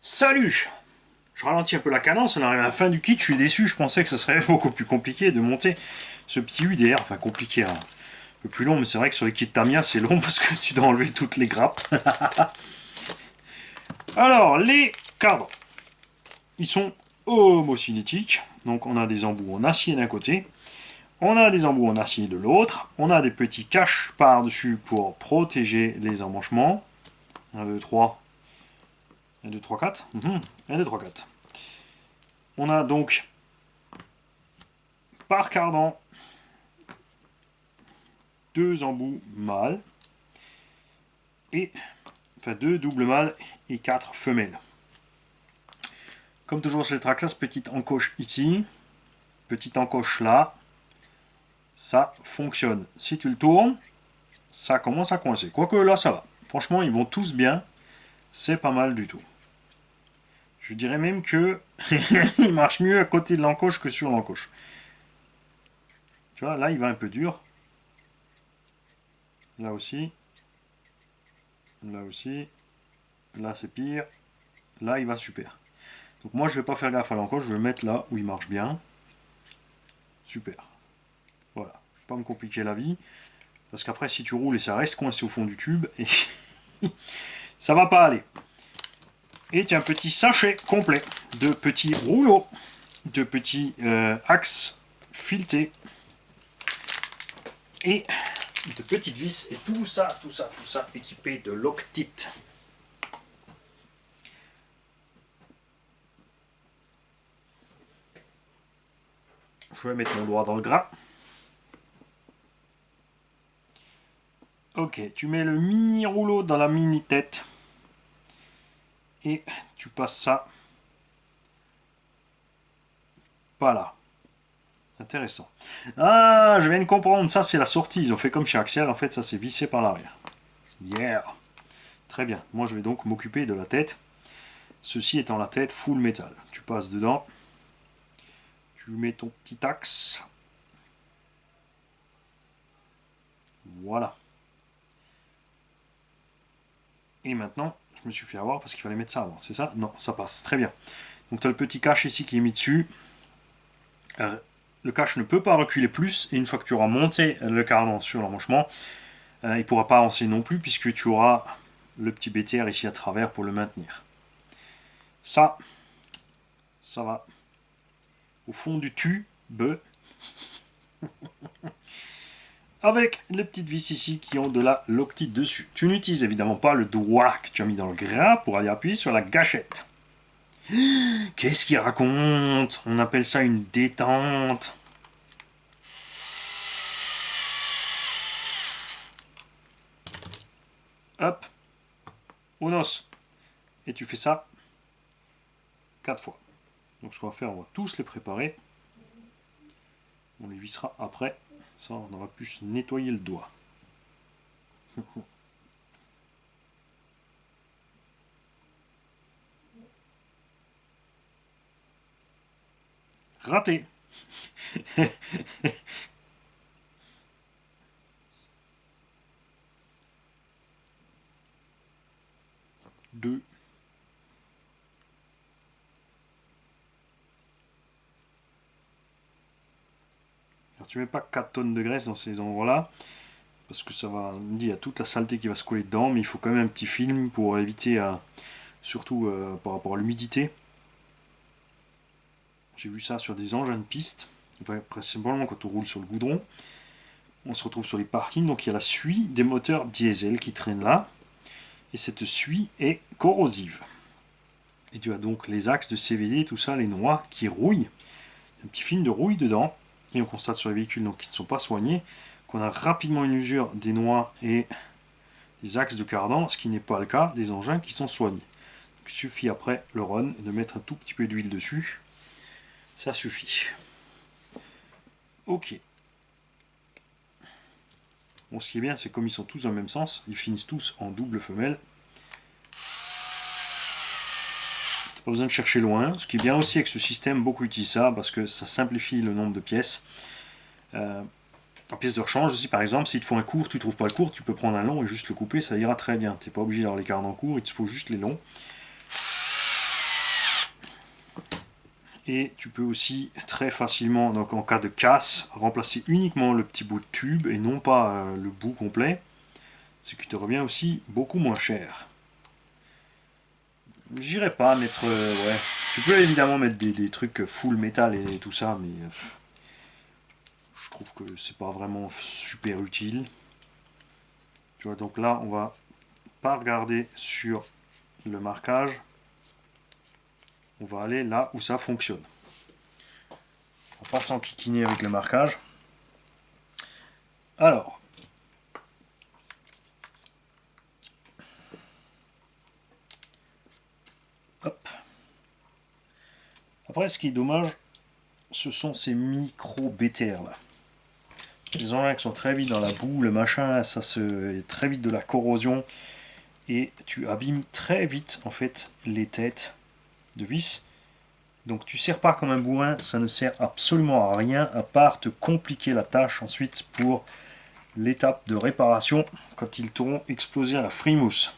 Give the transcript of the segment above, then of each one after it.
Salut! Je ralentis un peu la cadence, on arrive à la fin du kit, je suis déçu, je pensais que ce serait beaucoup plus compliqué de monter ce petit UDR, enfin compliqué, hein, un peu plus long, mais c'est vrai que sur les kits Tamiya c'est long parce que tu dois enlever toutes les grappes. Alors, les cadres, ils sont homocinétiques, donc on a des embouts en acier d'un côté, on a des embouts en acier de l'autre, on a des petits caches par-dessus pour protéger les emmanchements. 1, 2, 3, 1, 2, 3, 4. 1, 2, 3, 4. On a donc par cardan deux embouts mâles et enfin deux doubles mâles et quatre femelles. Comme toujours sur les Traxxas, petite encoche ici, petite encoche là, ça fonctionne. Si tu le tournes, ça commence à coincer. Quoique là ça va. Franchement, ils vont tous bien, c'est pas mal du tout. Je dirais même que il marche mieux à côté de l'encoche que sur l'encoche. Tu vois, là il va un peu dur. Là aussi. Là aussi. Là c'est pire. Là il va super. Donc moi je vais pas faire gaffe à l'encoche, je vais le mettre là où il marche bien. Super. Voilà. Je vais pas me compliquer la vie. Parce qu'après si tu roules et ça reste coincé au fond du tube, et ça va pas aller. Et tu as un petit sachet complet de petits rouleaux, de petits axes filetés et de petites vis. Et tout ça équipé de Loctite. Je vais mettre mon doigt dans le gras. Ok, tu mets le mini rouleau dans la mini tête et tu passes ça pas là. Intéressant. Ah, je viens de comprendre, ça c'est la sortie, ils ont fait comme chez Axial, en fait ça c'est vissé par l'arrière. Yeah. Très bien, moi je vais donc m'occuper de la tête. Ceci étant la tête full métal. Tu passes dedans, tu mets ton petit axe. Voilà. Et maintenant, je me suis fait avoir parce qu'il fallait mettre ça avant, c'est ça? Non, ça passe, très bien. Donc tu as le petit cache ici qui est mis dessus. Le cache ne peut pas reculer plus, et une fois que tu auras monté le cardan sur l'emmanchement, il ne pourra pas avancer non plus, puisque tu auras le petit BTR ici à travers pour le maintenir. Ça va au fond du tube, avec les petites vis ici qui ont de la Loctite dessus. Tu n'utilises évidemment pas le doigt que tu as mis dans le gras pour aller appuyer sur la gâchette. Qu'est-ce qu'il raconte? On appelle ça une détente. Hop, au os. Et tu fais ça 4 fois. Donc ce qu'on va faire, on va tous les préparer. On les vissera après. Ça, on aura pu se nettoyer le doigt. Raté. Deux. Alors tu mets pas 4 tonnes de graisse dans ces endroits-là, parce que ça va, il y a toute la saleté qui va se coller dedans, mais il faut quand même un petit film pour éviter, surtout par rapport à l'humidité. J'ai vu ça sur des engins de piste, enfin, principalement quand on roule sur le goudron. On se retrouve sur les parkings, donc il y a la suie des moteurs diesel qui traîne là, et cette suie est corrosive. Et tu as donc les axes de CVD, tout ça, les noix qui rouillent. Un petit film de rouille dedans, et on constate sur les véhicules donc, qui ne sont pas soignés qu'on a rapidement une usure des noix et des axes de cardan, ce qui n'est pas le cas des engins qui sont soignés. Donc, il suffit après le run de mettre un tout petit peu d'huile dessus, ça suffit. Ok. Bon, ce qui est bien, c'est comme ils sont tous dans le même sens, ils finissent tous en double femelle. Pas besoin de chercher loin. Ce qui est bien aussi avec ce système, beaucoup utilisent ça parce que ça simplifie le nombre de pièces. En pièces de rechange aussi, par exemple, s'il te faut un court, tu ne trouves pas le court, tu peux prendre un long et juste le couper, ça ira très bien. Tu n'es pas obligé d'avoir les cardans courts, il te faut juste les longs. Et tu peux aussi très facilement, donc en cas de casse, remplacer uniquement le petit bout de tube et non pas le bout complet, ce qui te revient aussi beaucoup moins cher. J'irai pas mettre... ouais. Tu peux évidemment mettre des trucs full métal et tout ça, mais je trouve que c'est pas vraiment super utile. Tu vois, donc là, on va pas regarder sur le marquage. On va aller là où ça fonctionne. On va pas s'enquiquiner avec le marquage. Alors, hop. Après, ce qui est dommage, ce sont ces micro BTR là. Les engins qui sont très vite dans la boue, le machin, ça se très vite de la corrosion et tu abîmes très vite en fait les têtes de vis. Donc tu ne sers pas comme un bourrin, ça ne sert absolument à rien à part te compliquer la tâche ensuite pour l'étape de réparation quand ils t'auront explosé à la frimousse.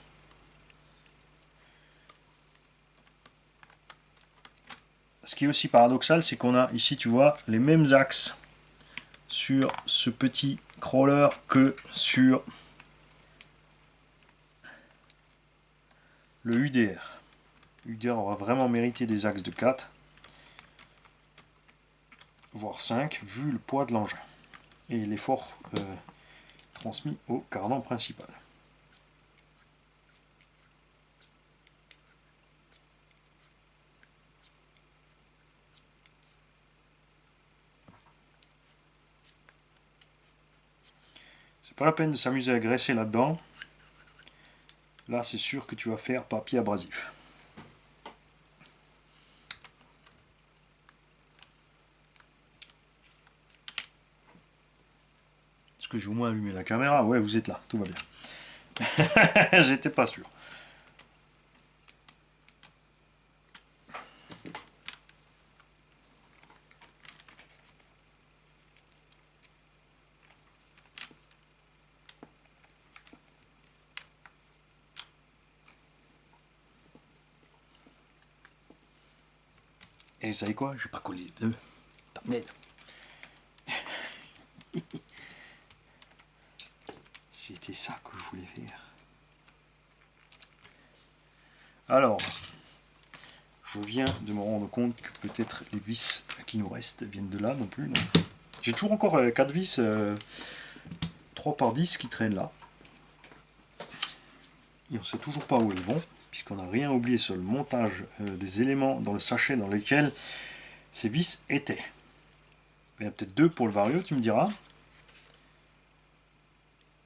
Ce qui est aussi paradoxal, c'est qu'on a ici, tu vois, les mêmes axes sur ce petit crawler que sur le UDR. UDR aura vraiment mérité des axes de 4, voire 5, vu le poids de l'engin et l'effort transmis au cardan principal. C'est pas la peine de s'amuser à graisser là-dedans. Là, c'est sûr que tu vas faire papier abrasif. Est-ce que j'ai au moins allumé la caméra? Ouais, vous êtes là, tout va bien. J'étais pas sûr. Et vous savez quoi? J'ai pas collé les pneus. C'était ça que je voulais faire. Alors, je viens de me rendre compte que peut-être les vis qui nous restent viennent de là non plus. J'ai toujours encore 4 vis 3 par 10 qui traînent là. Et on ne sait toujours pas où elles vont, puisqu'on n'a rien oublié sur le montage des éléments dans le sachet dans lequel ces vis étaient. Il y en a peut-être 2 pour le Vario, tu me diras.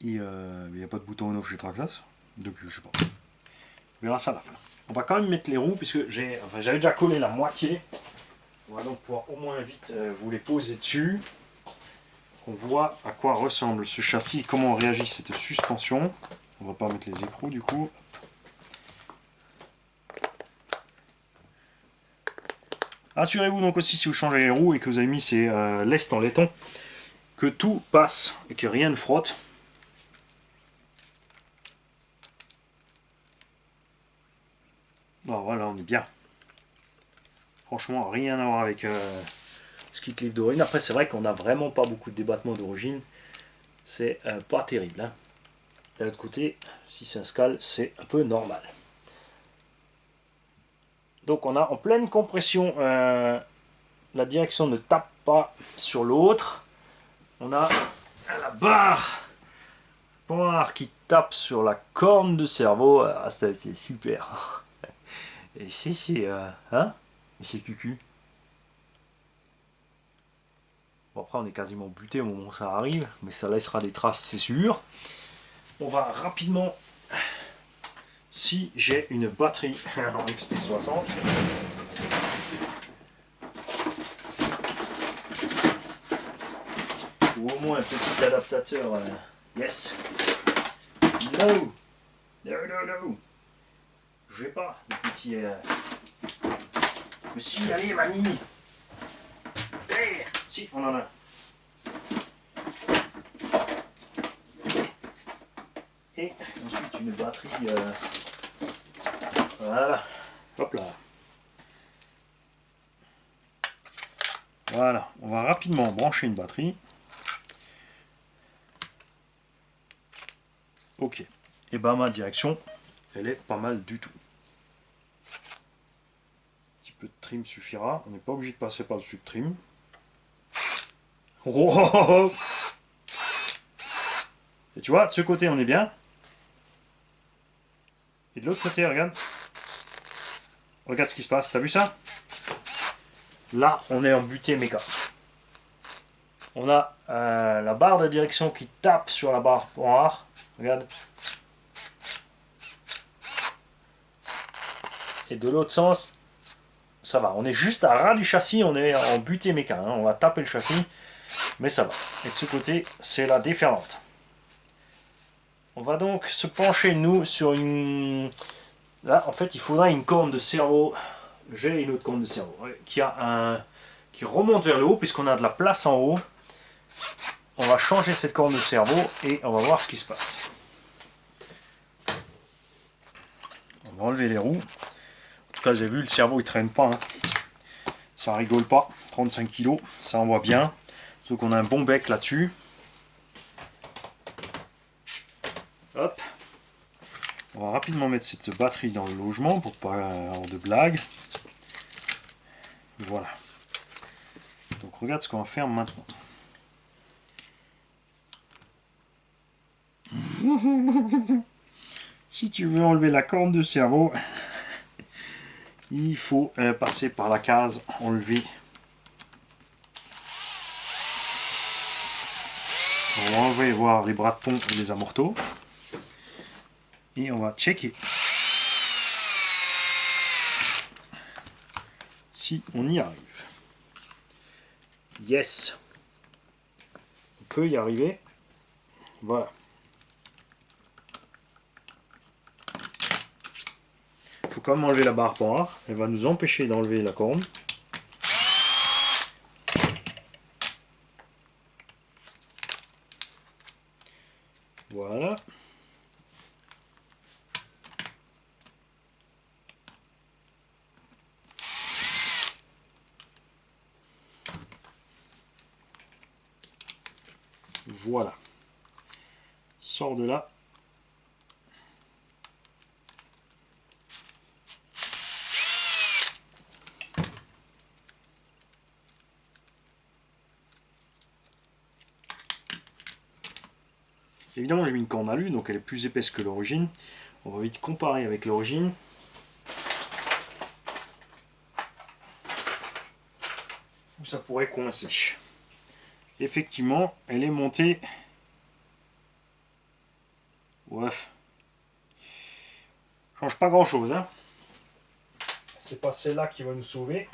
Et il n'y a pas de bouton on-off chez Traxxas. Donc je sais pas. On verra ça à la fin. On va quand même mettre les roues, puisque j'avais déjà collé la moitié. On va donc pouvoir au moins vite vous les poser dessus. On voit à quoi ressemble ce châssis et comment réagit cette suspension. On va pas mettre les écrous du coup. Assurez-vous donc aussi si vous changez les roues et que vous avez mis ces lestes en laiton que tout passe et que rien ne frotte. Bon voilà, on est bien. Franchement, rien à voir avec ce kit livre d'origine. Après, c'est vrai qu'on n'a vraiment pas beaucoup de débattement d'origine. C'est pas terrible. Hein. D'un autre côté, si c'est un scale, c'est un peu normal. Donc on a en pleine compression, la direction ne tape pas sur l'autre. On a la barre qui tape sur la corne de cerveau. Ah, c'est super. Et c'est hein? Et c'est cucu. Bon, après on est quasiment buté au moment où ça arrive, mais ça laissera des traces, c'est sûr. On va rapidement, si j'ai une batterie en XT60, ou au moins un petit adaptateur, yes, no, no, j'ai pas de petit, mais si, allez mamie, si, on en a. Et ensuite une batterie, voilà, hop là. Voilà, on va rapidement brancher une batterie. Ok, et ben ma direction, elle est pas mal du tout. Un petit peu de trim suffira, on n'est pas obligé de passer par-dessus le trim. Oh, et tu vois, de ce côté on est bien. Et de l'autre côté, regarde. Regarde ce qui se passe, t'as vu ça? Là, on est en butée méca. On a la barre de direction qui tape sur la barre noire. Regarde. Et de l'autre sens, ça va. On est juste à ras du châssis, on est en butée méca. Hein. On va taper le châssis, mais ça va. Et de ce côté, c'est la déferlante. On va donc se pencher, nous, sur une... Là, en fait, il faudra une corne de cerveau. J'ai une autre corne de cerveau qui remonte vers le haut, puisqu'on a de la place en haut. On va changer cette corne de cerveau et on va voir ce qui se passe. On va enlever les roues. En tout cas, j'ai vu, le cerveau il traîne pas. Hein. Ça rigole pas. 35 kg, ça envoie bien. Sauf qu'on a un bon bec là-dessus. Hop. On va rapidement mettre cette batterie dans le logement pour pas avoir de blague. Voilà. Donc regarde ce qu'on va faire maintenant. Si tu veux enlever la corne de cerveau, il faut passer par la case enlever. On va enlever voir les bras de pont et les amortos. Et on va checker si on y arrive. Yes, on peut y arriver. Voilà. Il faut quand même enlever la barre noire. Elle va nous empêcher d'enlever la corne. Voilà. Voilà. Sors de là. Évidemment, j'ai mis une corne alu, donc elle est plus épaisse que l'origine. On va vite comparer avec l'origine. Où ça pourrait coincer. Effectivement, elle est montée. Bref. Change pas grand chose. Hein. C'est pas celle-là qui va nous sauver.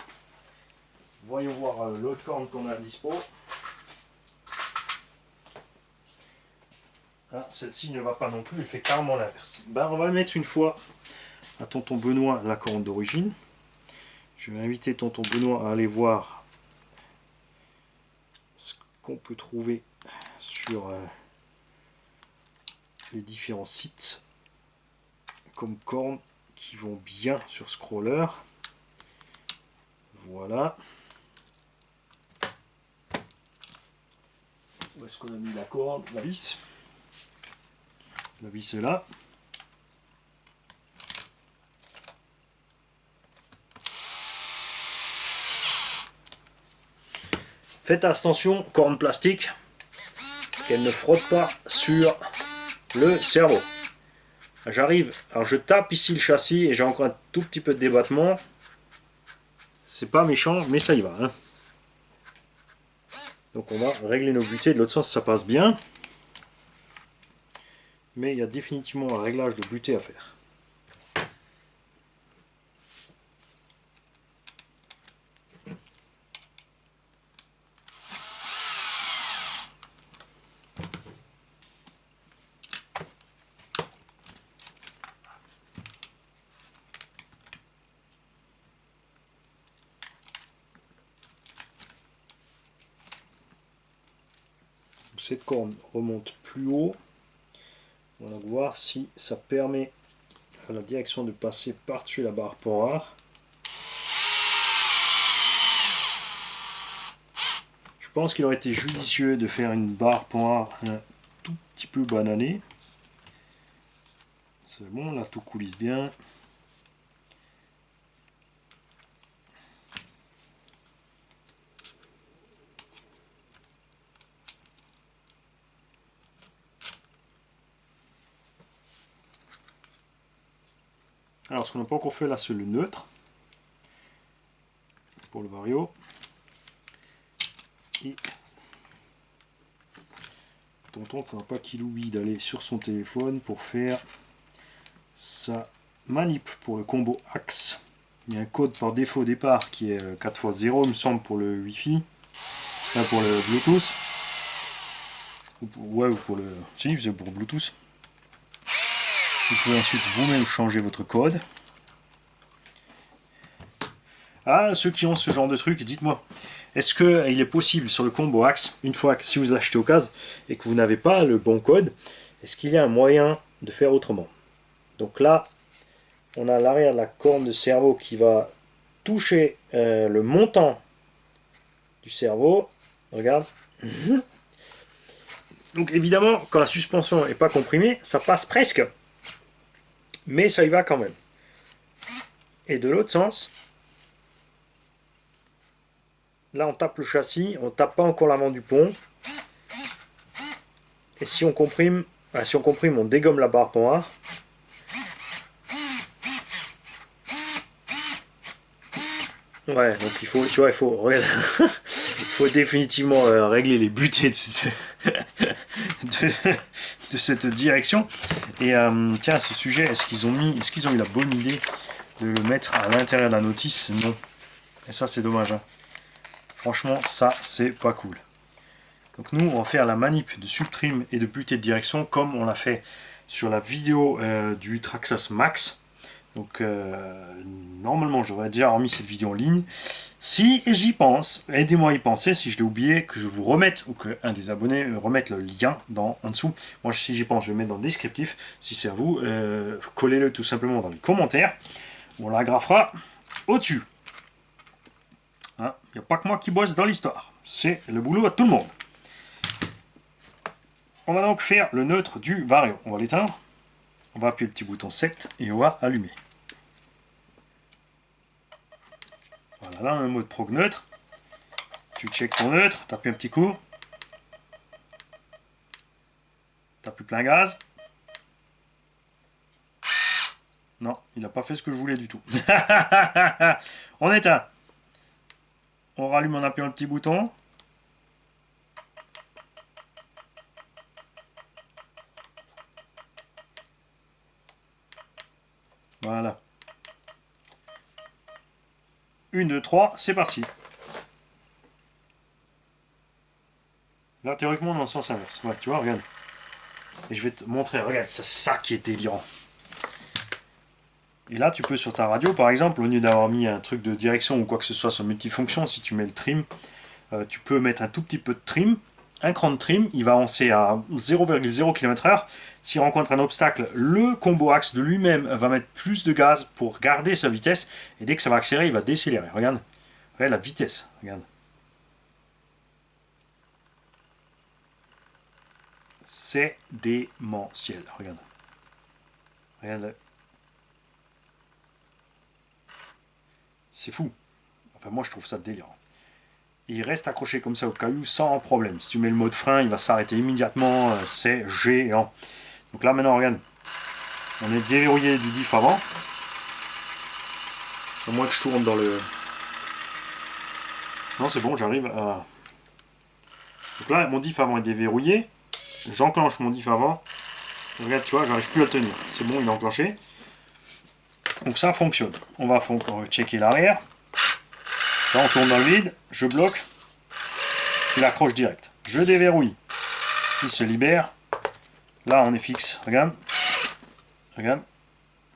Voyons voir l'autre corne qu'on a à dispo. Ah, celle-ci ne va pas non plus, elle fait carrément l'inverse. Ben, on va mettre une fois à tonton Benoît la corne d'origine. Je vais inviter tonton Benoît à aller voir ce qu'on peut trouver sur les différents sites comme cornes qui vont bien sur scroller. Voilà. Où est-ce qu'on a mis la corne? La vis. La vis est là. Faites attention, corne plastique, qu'elle ne frotte pas sur le cerveau. J'arrive, alors je tape ici le châssis et j'ai encore un tout petit peu de débattement. C'est pas méchant, mais ça y va. Hein. Donc on va régler nos butées. De l'autre sens, ça passe bien. Mais il y a définitivement un réglage de butée à faire. Cette corne remonte plus haut. On va voir si ça permet à la direction de passer par-dessus la barre poire. pense qu'il aurait été judicieux de faire une barre point un tout petit peu bananée. C'est bon, là tout coulisse bien. Alors ce qu'on n'a pas encore fait là, c'est le neutre pour le Vario. Et tonton, il ne faudra pas qu'il oublie d'aller sur son téléphone pour faire sa manip pour le combo axe. Il y a un code par défaut au départ qui est 4x0, il me semble, pour le Wi-Fi, enfin pour le Bluetooth. Ouais, ou pour le. Si, c'est pour Bluetooth. Vous pouvez ensuite vous-même changer votre code. Ah, ceux qui ont ce genre de truc, dites-moi, est-ce qu'il est possible sur le combo axe, une fois que si vous l'achetez au cas et que vous n'avez pas le bon code, est-ce qu'il y a un moyen de faire autrement? Donc là, on a l'arrière de la corne de cerveau qui va toucher le montant du cerveau. Regarde. Donc évidemment, quand la suspension n'est pas comprimée, ça passe presque. Mais ça y va quand même. Et de l'autre sens, là on tape le châssis, on tape pas encore l'avant du pont. Et si on comprime, on dégomme la barre noire. Ouais, donc il faut, tu vois, il faut définitivement régler les butées de cette direction. Et tiens, à ce sujet, est-ce qu'ils ont eu la bonne idée de le mettre à l'intérieur de la notice? Non. Et ça, c'est dommage. Hein. Franchement, ça, c'est pas cool. Donc nous, on va faire la manip de subtrim et de butée de direction comme on l'a fait sur la vidéo du Traxxas Max. Donc normalement, j'aurais déjà remis cette vidéo en ligne. Si j'y pense, aidez-moi à y penser, si je l'ai oublié, que je vous remette, ou qu'un des abonnés remette le lien en dessous. Moi, si j'y pense, je vais le mettre dans le descriptif. Si c'est à vous, collez-le tout simplement dans les commentaires. On l'agrafera au-dessus. Il n'y a pas que moi qui bosse dans l'histoire. C'est le boulot à tout le monde. On va donc faire le neutre du Vario. On va l'éteindre. On va appuyer le petit bouton 7 et on va allumer. Voilà, là on a un mode prog neutre. Tu check ton neutre, tu appuies un petit coup. Tu appuies plein gaz. Non, il n'a pas fait ce que je voulais du tout. On éteint. On rallume en appuyant le petit bouton. Voilà. 1, 2, 3, c'est parti. Là, théoriquement, on est dans le sens inverse. Ouais, tu vois, regarde. Et je vais te montrer, regarde, c'est ça qui est délirant. Et là, tu peux sur ta radio, par exemple, au lieu d'avoir mis un truc de direction ou quoi que ce soit sur multifonction, si tu mets le trim, tu peux mettre un tout petit peu de trim. Un cran de trim, il va avancer à 0,0 km/h. S'il rencontre un obstacle, le combo axe de lui-même va mettre plus de gaz pour garder sa vitesse. Et dès que ça va accélérer, il va décélérer. Regarde, regarde la vitesse. Regarde. C'est démentiel. Regarde. Regarde. C'est fou. Enfin, moi, je trouve ça délirant. Il reste accroché comme ça au caillou sans problème. Si tu mets le mode frein, il va s'arrêter immédiatement. C'est géant. Donc là, maintenant, regarde. On est déverrouillé du diff avant. Au moins que je tourne dans le... Non, c'est bon, j'arrive à... Donc là, mon diff avant est déverrouillé. J'enclenche mon diff avant. Regarde, tu vois, j'arrive plus à le tenir. C'est bon, il est enclenché. Donc ça fonctionne. On va checker l'arrière. Là, on tourne dans le vide. Je bloque. Il accroche direct. Je déverrouille. Il se libère. Là, on est fixe. Regarde. Regarde.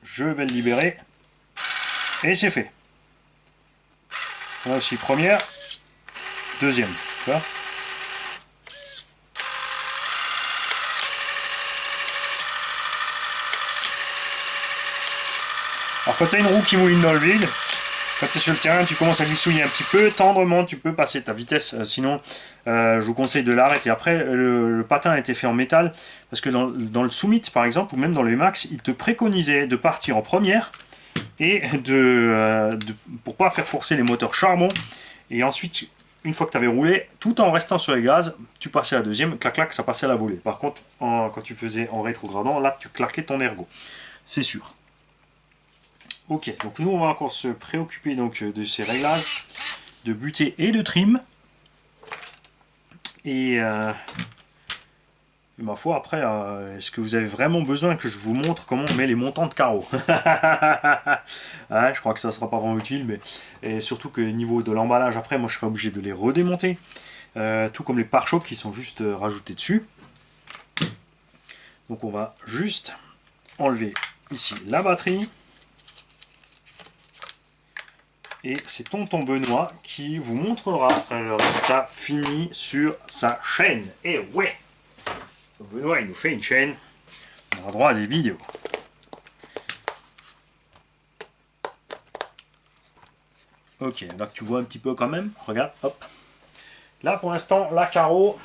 Je vais le libérer. Et c'est fait. Là aussi, première. Deuxième. Tu vois ? Alors quand tu as une roue qui mouline dans le vide, Quand tu es sur le terrain, tu commences à glissouiller un petit peu, tendrement, tu peux passer ta vitesse. Sinon, je vous conseille de l'arrêter. Après, le patin a été fait en métal, parce que dans le Summit, par exemple, ou même dans les Max, il te préconisait de partir en première, et pour pas faire forcer les moteurs charbon, et ensuite, une fois que tu avais roulé, tout en restant sur les gaz, tu passais à la deuxième, clac clac, ça passait à la volée. Par contre, quand tu faisais en rétrogradant, là tu claquais ton ergot, c'est sûr. Ok, donc nous on va encore se préoccuper donc de ces réglages de butée et de trim. Et ma foi, après, est-ce que vous avez vraiment besoin que je vous montre comment on met les montants de carreaux? Ouais, je crois que ça ne sera pas vraiment utile, mais et surtout que niveau de l'emballage, après, moi je serai obligé de les redémonter, tout comme les pare-chocs qui sont juste rajoutés dessus. Donc on va juste enlever ici la batterie. Et c'est tonton Benoît qui vous montrera le résultat fini sur sa chaîne. Et ouais, Benoît il nous fait une chaîne, on aura droit à des vidéos. Ok, là tu vois un petit peu quand même, regarde, hop. Là pour l'instant, la carreau,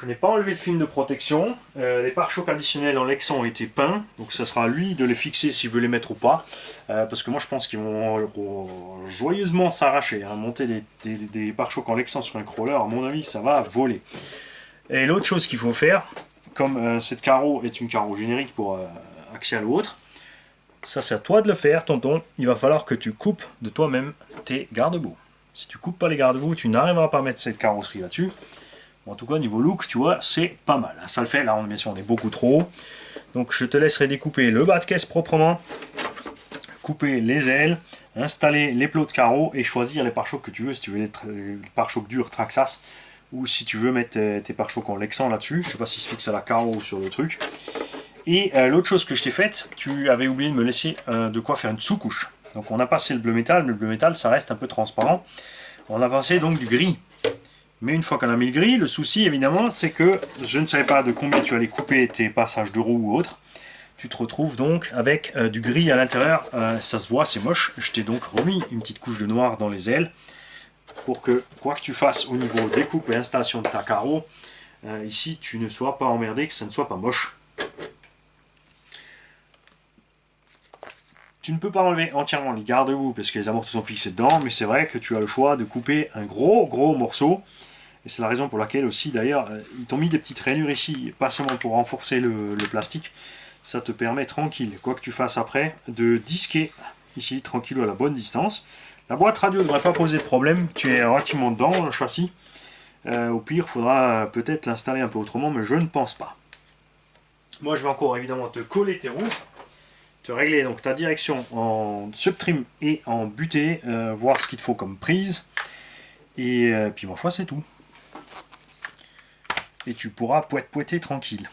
je n'ai pas enlevé le film de protection. Les pare-chocs additionnels en Lexan ont été peints, donc ça sera à lui de les fixer s'il veut les mettre ou pas. Parce que moi je pense qu'ils vont joyeusement s'arracher. Hein. Monter des pare-chocs en Lexan sur un crawler, à mon avis, ça va voler. Et l'autre chose qu'il faut faire, comme cette carreau est une carreau générique pour axial ou autre, ça c'est à toi de le faire, tonton. Il va falloir que tu coupes de toi-même tes garde-boue. Si tu coupes pas les garde-boue, tu n'arriveras pas à mettre cette carrosserie là-dessus. En tout cas, niveau look, tu vois, c'est pas mal. Ça le fait, là, bien sûr, on est beaucoup trop haut. Donc, je te laisserai découper le bas de caisse proprement, couper les ailes, installer les plots de carreaux et choisir les pare-chocs que tu veux. Si tu veux les pare-chocs durs Traxxas ou si tu veux mettre tes pare-chocs en Lexan là-dessus. Je sais pas si se fixe à la carreau ou sur le truc. Et l'autre chose que je t'ai faite, tu avais oublié de me laisser de quoi faire une sous-couche. Donc, on a passé le bleu métal, mais le bleu métal, ça reste un peu transparent. On a passé donc du gris. Mais une fois qu'on a mis le gris, le souci évidemment c'est que je ne savais pas de combien tu allais couper tes passages de roue ou autre. Tu te retrouves donc avec du gris à l'intérieur, ça se voit, c'est moche. Je t'ai donc remis une petite couche de noir dans les ailes pour que quoi que tu fasses au niveau découpe et installation de ta carreau, ici tu ne sois pas emmerdé, que ça ne soit pas moche. Tu ne peux pas enlever entièrement les garde-boue parce que les amortis sont fixés dedans, mais c'est vrai que tu as le choix de couper un gros morceau. Et c'est la raison pour laquelle aussi, d'ailleurs, ils t'ont mis des petites rainures ici, pas seulement pour renforcer le plastique. Ça te permet tranquille, quoi que tu fasses après, de disquer ici, tranquille à la bonne distance. La boîte radio ne devrait pas poser de problème, tu es relativement dans le châssis. Au pire, il faudra peut-être l'installer un peu autrement, mais je ne pense pas. Moi, je vais encore évidemment te coller tes roues. Te régler donc ta direction en subtrim et en butée, voir ce qu'il te faut comme prise. Et puis ma foi c'est tout. Et tu pourras poêter tranquille.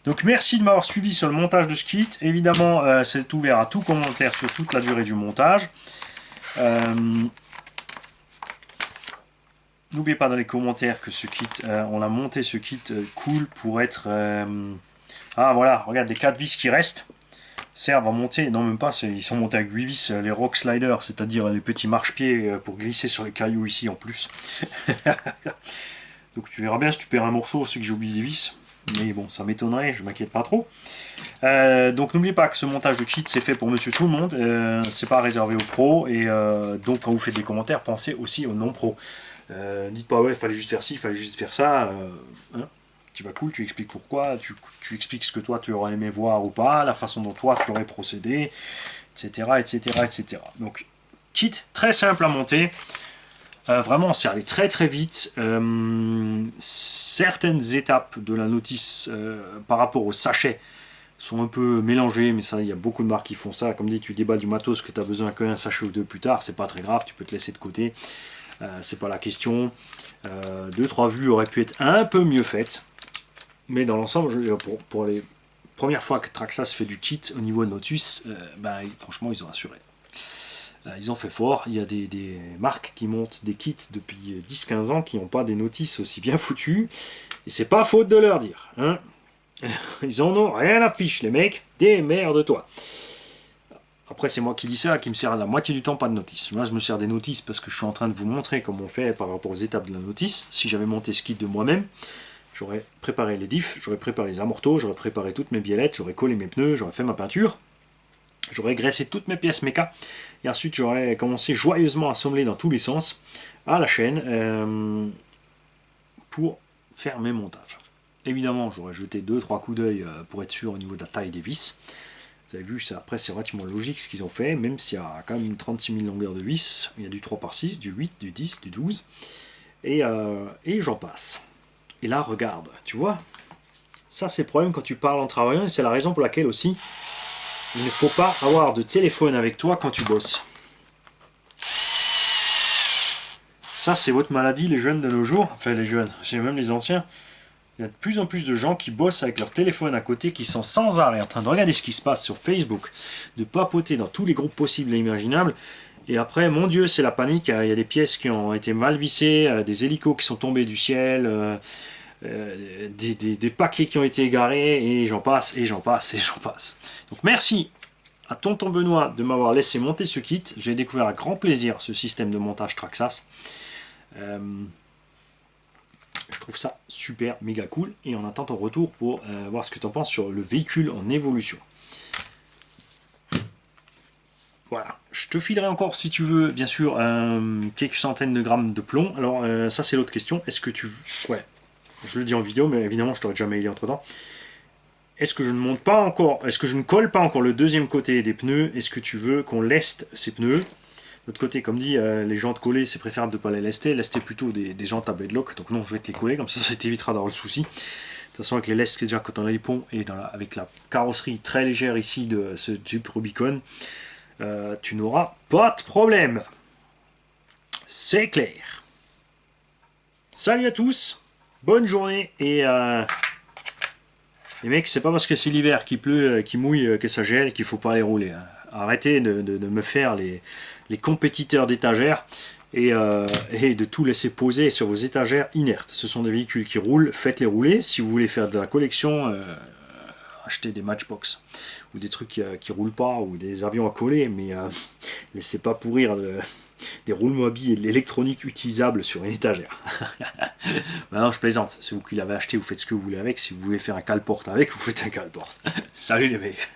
Donc merci de m'avoir suivi sur le montage de ce kit. Évidemment c'est ouvert à tout commentaire sur toute la durée du montage. N'oubliez pas dans les commentaires que ce kit, on a monté ce kit cool pour être... Ah voilà, regarde les 4 vis qui restent servent à monter, non même pas, ils sont montés avec 8 vis, les rock sliders, c'est-à-dire les petits marchepieds pour glisser sur les cailloux ici en plus. Donc tu verras bien si tu perds un morceau, c'est que j'ai oublié des vis, mais bon ça m'étonnerait, je m'inquiète pas trop. Donc n'oubliez pas que ce montage de kit c'est fait pour monsieur tout le monde, c'est pas réservé aux pros, et donc quand vous faites des commentaires, pensez aussi aux non-pros. Dites pas ouais, il fallait juste faire ci, il fallait juste faire ça, hein. Tu vas cool, tu expliques pourquoi, tu expliques ce que toi tu aurais aimé voir ou pas, la façon dont toi tu aurais procédé, etc. etc., etc. Donc, kit très simple à monter, vraiment c'est allé très très vite. Certaines étapes de la notice par rapport au sachet sont un peu mélangées, mais ça il y a beaucoup de marques qui font ça. Comme dit, tu déballes du matos que tu as besoin qu'un sachet ou deux plus tard, c'est pas très grave, tu peux te laisser de côté, c'est pas la question. 2-3 vues auraient pu être un peu mieux faites. Mais dans l'ensemble, pour les premières fois que Traxxas fait du kit au niveau de Notus, franchement, ils ont assuré. Ils ont fait fort. Il y a des marques qui montent des kits depuis 10-15 ans qui n'ont pas des notices aussi bien foutues. Et c'est pas faute de leur dire. Hein. Ils en ont rien à fiche, les mecs. Démerde-toi. Après, c'est moi qui dis ça, qui me sert la moitié du temps pas de notice. Moi, je me sers des notices parce que je suis en train de vous montrer comment on fait par rapport aux étapes de la notice. Si j'avais monté ce kit de moi-même, j'aurais préparé les diffs, j'aurais préparé les amortos, j'aurais préparé toutes mes biellettes, j'aurais collé mes pneus, j'aurais fait ma peinture, j'aurais graissé toutes mes pièces méca, et ensuite j'aurais commencé joyeusement à assembler dans tous les sens à la chaîne pour faire mes montages. Évidemment, j'aurais jeté 2-3 coups d'œil pour être sûr au niveau de la taille des vis. Vous avez vu, ça, après c'est relativement logique ce qu'ils ont fait, même s'il y a quand même 36 000 longueurs de vis, il y a du 3/6, du 8, du 10, du 12, et j'en passe. Et là, regarde, tu vois, ça c'est le problème quand tu parles en travaillant, et c'est la raison pour laquelle aussi, il ne faut pas avoir de téléphone avec toi quand tu bosses. Ça c'est votre maladie, les jeunes de nos jours, enfin les jeunes, c'est même les anciens. Il y a de plus en plus de gens qui bossent avec leur téléphone à côté, qui sont sans arrêt en train de regarder ce qui se passe sur Facebook, de papoter dans tous les groupes possibles et imaginables. Et après, mon Dieu, c'est la panique. Il y a des pièces qui ont été mal vissées, des hélicos qui sont tombés du ciel, des paquets qui ont été égarés, et j'en passe, et j'en passe, et j'en passe. Donc merci à Tonton Benoît de m'avoir laissé monter ce kit. J'ai découvert à grand plaisir ce système de montage Traxxas. Je trouve ça super, méga cool. Et on attend ton retour pour voir ce que tu en penses sur le véhicule en évolution. Voilà. Je te filerai encore, si tu veux, bien sûr, quelques centaines de grammes de plomb. Alors, ça, c'est l'autre question. Est-ce que tu... Ouais, je le dis en vidéo, mais évidemment, je t'aurais déjà mailé entre-temps. Est-ce que je ne monte pas encore... Est-ce que je ne colle pas encore le deuxième côté des pneus? Est-ce que tu veux qu'on leste ces pneus? De l'autre côté, comme dit, les jantes collées, c'est préférable de ne pas les lester. Lester plutôt des jantes à bedlock. Donc non, je vais te les coller, comme ça t'évitera d'avoir le souci. De toute façon, avec les lestes, déjà quand on a les ponts, et avec la carrosserie très légère ici de ce Jeep Rubicon, tu n'auras pas de problème. C'est clair. Salut à tous, bonne journée, et les mecs, c'est pas parce que c'est l'hiver qu'il pleut, qu'il mouille, que ça gèle, qu'il faut pas les rouler. Hein. Arrêtez de me faire les compétiteurs d'étagères et de tout laisser poser sur vos étagères inertes. Ce sont des véhicules qui roulent, faites-les rouler. Si vous voulez faire de la collection, achetez des Matchbox ou des trucs qui roulent pas, ou des avions à coller, mais laissez pas pourrir des roulements à billes et de l'électronique utilisable sur une étagère. Non, je plaisante, c'est vous qui l'avez acheté, vous faites ce que vous voulez avec. Si vous voulez faire un cale-porte avec, vous faites un cale-porte. Salut les mecs.